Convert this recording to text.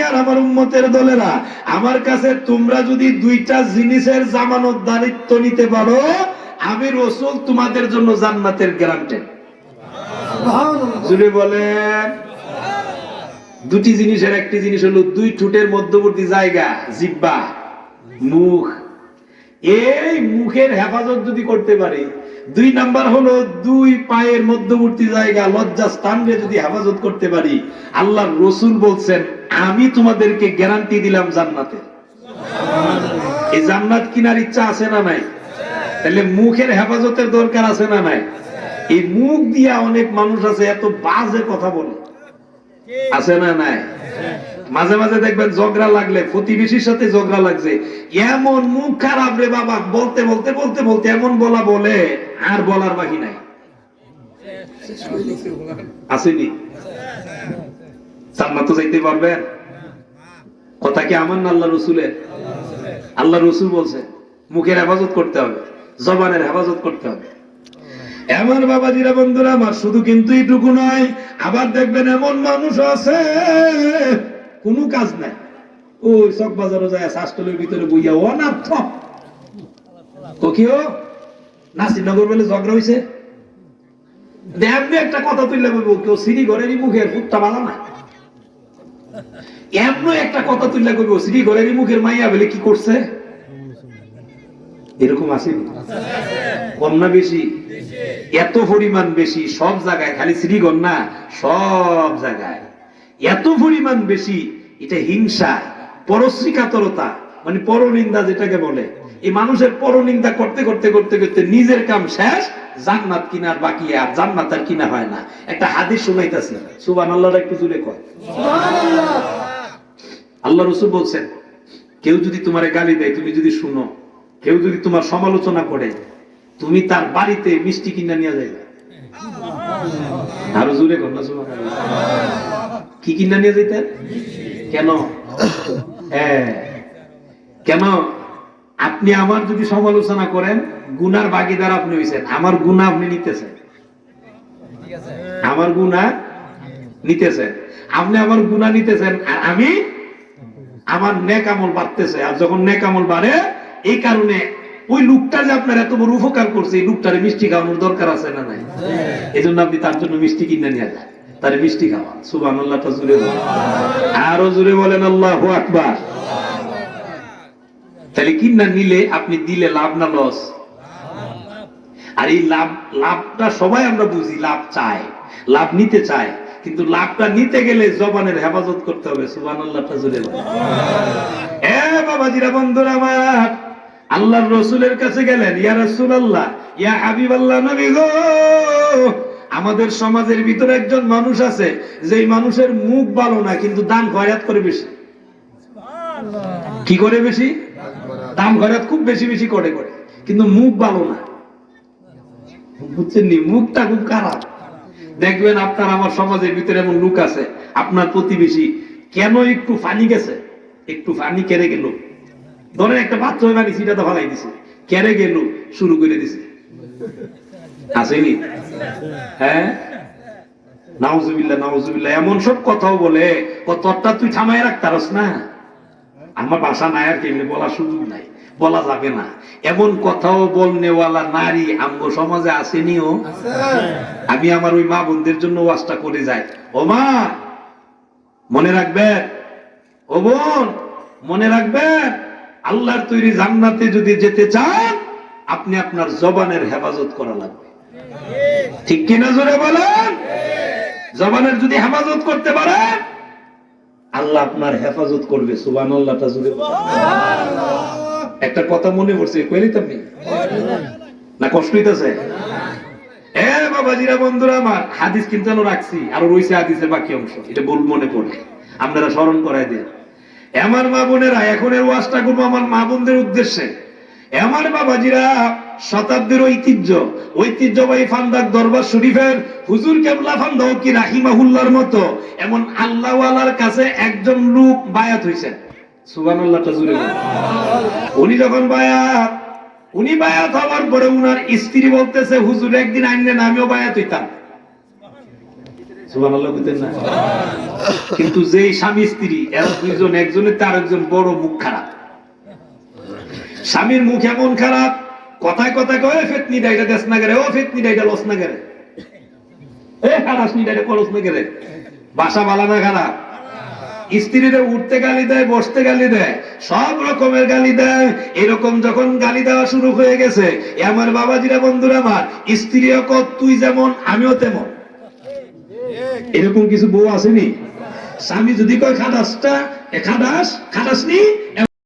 আর আমার উম্মতের দলেরা, আমার কাছে তোমরা যদি দুইটা জিনিসের জামানত দায়িত্ব নিতে পারো, আমি রাসূল তোমাদের জন্য জান্নাতের গ্যারান্টি। জুড়ে বলেন। দুটি জিনিসের একটি জিনিস হলো দুই ঠোঁটের মধ্যবর্তী জায়গা, জিহ্বা, মুখ। এই মুখের হেফাজত যদি করতে পারি, দুই নাম্বার হলো দুই পায়ের মধ্যবর্তী জায়গা, লজ্জাস্থানকে যদি হেফাজত করতে পারি, আল্লাহর রাসূল বলছেন আমি তোমাদেরকে গ্যারান্টি দিলাম জান্নাতের। এই জান্নাত কিনার ইচ্ছা আছে না নাই? তাহলে মুখের হেফাজতের দরকার আছে না নাই? এই মুখ দিয়া অনেক মানুষ আছে এত বাজে কথা বলে, আছে না নাই? মাঝে মাঝে দেখবেন ঝগড়া লাগলে, প্রতিবেশীর সাথে ঝগড়া লাগছে, এমন মুখ খারাপ রে বাবা, বলতে বলতে বলতে বলতে এমন বলে আর বলার বাকি নাই। আসেনি? জান্নাতে যাইতে পারবেন? কথা কি আমার না আল্লাহ রাসূলের? আল্লাহ রাসূল বলছে মুখের হেফাজত করতে হবে, জবানের হেফাজত করতে হবে। এমন বাবাজিরা, বন্ধুরা আমার, শুধু কিন্তু এইটুকু নয়, আবার দেখবেন এমন মানুষ আছে কোনো কাজ নাই, ওই চক বাজারও যায় শাসতলের ভিতরে বইয়া অনার্থ। কেউ নাসিরনগর বলে ঝগড়া হয়েছে, এমনি একটা কথা তুললে বলবো কেউ সিঁড়ি ঘরেরই মুখের ফুটটা বালা না, এমনি একটা কথা তুললে বলবো সিঁড়ি ঘরেরই মুখের মাইয়া বলে কি করছে। এরকম আছে কম না বেশি? এত পরিমাণ বেশি, সব জায়গায়, খালি শ্রীগণ না, সব জায়গায় এত পরিমাণ বেশি। এটা হিংসা, পরশ্রীকাতরতা, মানে পরনিন্দা যেটাকে বলে। এই মানুষের পরনিন্দা করতে করতে করতে করতে নিজের কাম শেষ, জান্নাত কিনার বাকি, আর জান্নাত আর কিনা হয় না। একটা হাদিস শুনাইতাছি, সুবহানাল্লাহ একটু জুড়ে কয় সুবহানাল্লাহ। আল্লাহ রাসূল বলছেন কেউ যদি তোমারে গালি দেয়, তুমি যদি শুনো, কেউ যদি তোমার সমালোচনা করে, তুমি তার বাড়িতে মিষ্টি কিনা নিয়ে যাইবে। আরো জোরে কর না সুবহানাল্লাহ। কি কিনা নিয়ে যাইতেন? কেন? কেন? আপনি আমার যদি সমালোচনা করেন, গুনার ভাগীদার আপনি হইছেন, আমার গুনাহ আপনি নিতেছেন, আমার গুনাহ নিতেছেন, আপনি আমার গুনাহ নিতেছেন, আর আমি আমার নেক আমল বাড়তেছে। আর যখন নেক আমল বাড়ে, এই কারণে ওই লোকটা যে আপনার এত বড় উপকার করছে, এই লোকটারে মিষ্টি খাওয়ানোর দরকার আছে না নাই? এই জন্য আপনি তার জন্য মিষ্টি কিনে নিয়ে যান, তারে মিষ্টি খাওয়ান। সুবহানাল্লাহ জুড়ে বলেন, আরো জুড়ে বলেন আল্লাহু আকবার। তাহলে কিনা নিলে আপনি দিলে লাভ না লস? আর এই লাভটা সবাই আমরা বুঝি, লাভ চায়, লাভ নিতে চায়, কিন্তু লাভটা নিতে গেলে জবানের হেফাজত করতে হবে। সুবহানাল্লাহ জুড়ে বলেন। বাবাজিরা, বন্ধুরা আমার, আল্লাহর রাসূলের কাছে গেলেন, ইয়া রাসূলুল্লাহ, ইয়া হাবিবাল্লাহ, নবী গো, আমাদের সমাজের ভিতরে একজন মানুষ আছে, যেই মানুষের মুখ ভালো না, কিন্তু দান খয়রাত করে বেশি। কি করে বেশি? দান খয়রাত খুব বেশি বেশি করে, কিন্তু মুখ ভালো না। বুঝছেন নি? মুখটা খুব খারাপ। দেখবেন আপনার আমার সমাজের ভিতরে এমন লোক আছে, আপনার প্রতিবেশী কেন একটু পানি গেছে, একটু পানি কেড়ে গেল, ধরেন একটা বাথরুমে পানি ছিটাতে ফেলাই দিছে, কেড়ে গেল, শুরু করে দিছে। আসেনি? হ্যাঁ, নাউজুবিল্লাহ নাউজুবিল্লাহ, এমন সব কথাও বলে, তোরটা তুই থামায় রাখতারস না, আমার বাসা নাই আর কেমনি বলার সুযোগ নাই, বলা যাবে না। এমন কথাও বলনেওয়ালা নারী আমগো সমাজে আসেনিও। আমি আমার ওই মা বোনদের জন্য ওয়াজটা করে যাই, ও মা মনে রাখবেন, ও বোন মনে রাখবেন, আল্লাহর তৈরি জান্নাতে যদি যেতে চান, আপনি আপনার জবানের হেফাজত করা লাগবে। ঠিক কিনা জোরে বলেন? জবানের যদি হেফাজত করতে পারেন, আল্লাহ আপনার হেফাজত করবে। সুবহানাল্লাহ জোরে বলেন। একটা কথা মনে পড়ছে, কইলি তুমি না? কষ্ট হইতেছে? বাবাজিরা, বন্ধুরা আমার, হাদিস কিন্তু আমি রাখছি, আর রইছে হাদিসের বাকি অংশ, এটা বল মনে পড়ে, আপনারা স্মরণ করাই দেন। আমার মা বোনেরা, এখন এর ওয়াজটা করবো আমার মা বোনদের উদ্দেশ্যে। আমার বাবাজিরা, শতাব্দীর ঐতিহ্যবাহী ফান্দাক দরবার শরীফের হুজুর কেবলা ফান্দাও কি রাহিমাহুল্লাহর মতো এমন আল্লাহওয়ালার কাছে একজন লোক বায়াত হইছেন। সুবহানাল্লাহ জুড়ে বলেন। উনি যখন বায়াত হওয়ার পরে উনার স্ত্রী বলতেছে, হুজুর একদিন আইনেন, আমিও বায়াত হইতাম। সুবহানাল্লাহ কইতেন না? কিন্তু যেই স্বামী স্ত্রী এরা দুইজন, একজনের তার একজন বড় মুখ খারাপ। স্বামীর মুখ এমন খারাপ, কথায় কথায় কয় ফেতনি ডাইটা দেশ না করে, ও ফেতনি ডাইটা লস না করে, এ খারাপ নি ডাইটা কলস না করে। বাসা বালা না খারাপ, স্ত্রীরা উঠতে গালি দেয়, বসতে গালি দেয়, সব রকমের গালি দেয়। এরকম যখন গালি দেওয়া শুরু হয়ে গেছে, আমার বাবাজিরা, বন্ধুরা আমার, স্ত্রীও কত তুই যেমন আমিও তেমন, এরকম কিছু বউ আসেনি? স্বামী যদি কয় খাদাসটা খাদাস খাদাসনি,